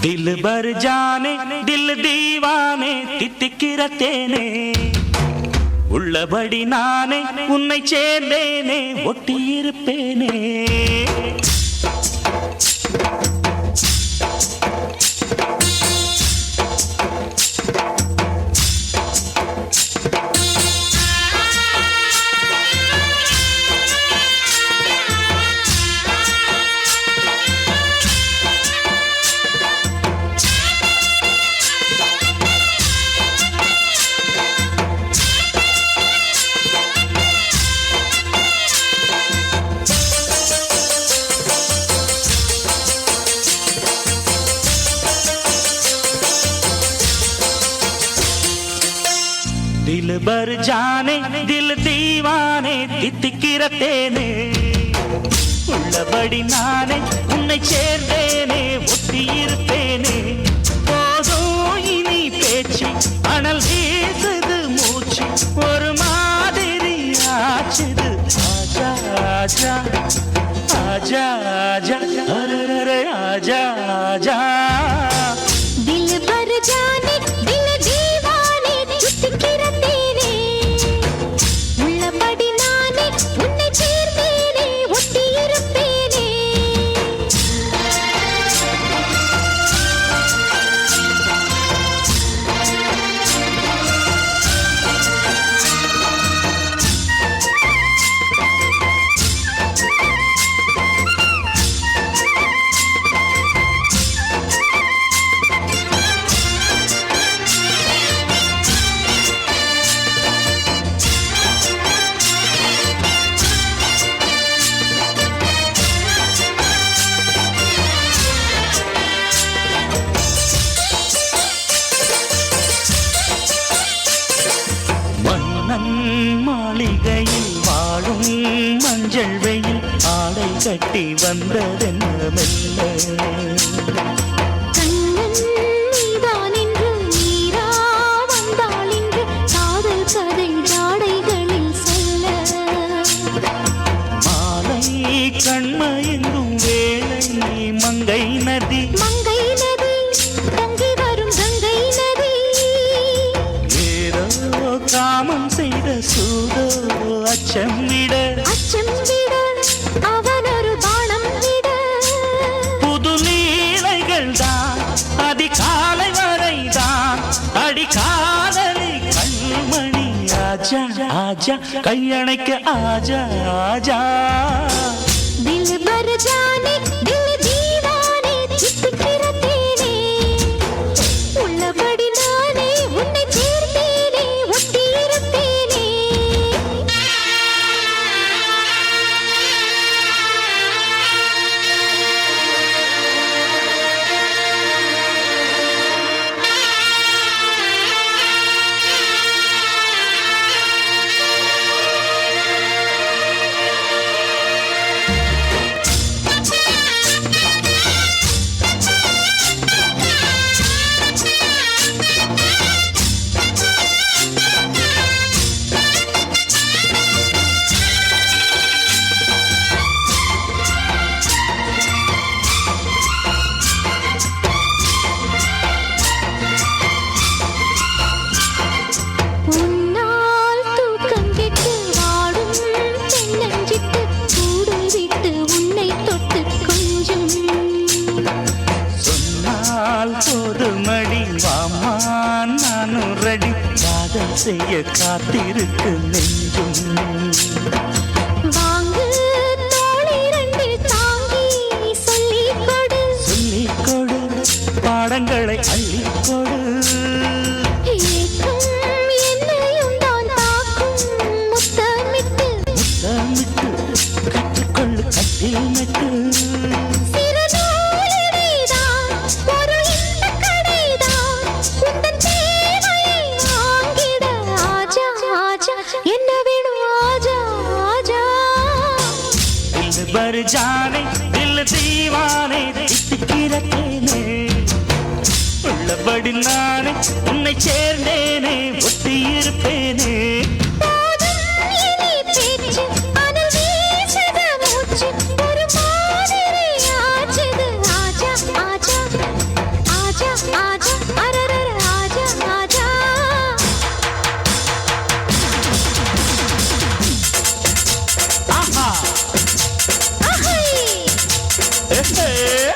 दिल भर जाने दिल दीवाने தித்திக்கிற தேனே உள்ளபடி நானே உன்னை சேர்ந்தேனே ஒட்டியிருப்பேனே दिल भर जाने दिल दीवाने தித்திக்கிற தேனே உள்ளபடி நானே உன்னை சேர்ந்தேனே ஒட்டியிருப்பேனே போதும் இனி பேச்சு அனல் வீசுது மூச்சு ஒரு மாதிரி ஆச்சுது ஆஜா ஆஜா ஆஜா ஆஜா அரரே ஆஜா ஆஜா दिल भर जाने दिल दीवाने தித்திக்கிற தேனே உள்ளபடி நானே உன்னை சேர்ந்தேனே ஒட்டியிருப்பேனே மாளிகையில் வாழும் மஞ்சள் வெயில் ஆடை கட்டி வந்ததென்ன மெல்ல கண்ணன் நீதான் என்று நீரா வந்தாள் என்று காதல் கதை ஜாடைகளில் சொல்ல மாலை கண்மயங்கும் வேளை மங்கை நதி மங்கை நதி பொங்கி வரும் கங்கை நதி ஏதோ காமம் செய்த சூதோ அச்சம் விட அவன் ஒரு பானம் விட புது நீலைகள் தான் அதிகாலை வரைதான் அடிக்காதலி கண்மணி ஆஜா ஆஜா கையணைக்க ஆஜா ஆஜா दिल भर जाने दिल दीवाने தித்திக்கிற தேனே உள்ளபடி நானே உன்னை சேர்ந்தேனே ஒட்டியிருப்பேனே உன்னால் தூக்கம் கெட்டு வாடும் தென்னஞ்சிட்டு கூடு விட்டு உன்னை தொட்டு கொஞ்சம் சொன்னால் போதுமடி வாமா நானும் ரெடி காதல் செய்ய காத்திருக்கு நெஞ்சும் வாங்கு தோளிரண்டில் தாங்கி சொல்லிக் கொடு சொல்லிக் கொடு பாடங்களை அள்ளிக் கொடு ஏக்கம் என்னையும் தான் தாக்கும் முத்தமிட்டு முத்தமிட்டு கற்றுக்கொள்ளு கட்டில் நட்டு சிறு நூலிடைதான் ஒரு இன்பக் கடைதான் உந்தன் தேவையை வாங்கிட ஆஜா ஆஜா என்ன வேணும் ஆஜா ஆஜா दिल भर जाने दिल दीवाने தித்திக்கிற தேனே உள்ளபடி நானே உன்னை சேர்ந்தேனே ஒட்டியிருப்பேனே போதும் இனி பேச்சு அனல் வீசுது மூச்சு ஒரு மாதிரி ஆச்சுது ஆஜா ஆஜா ஏ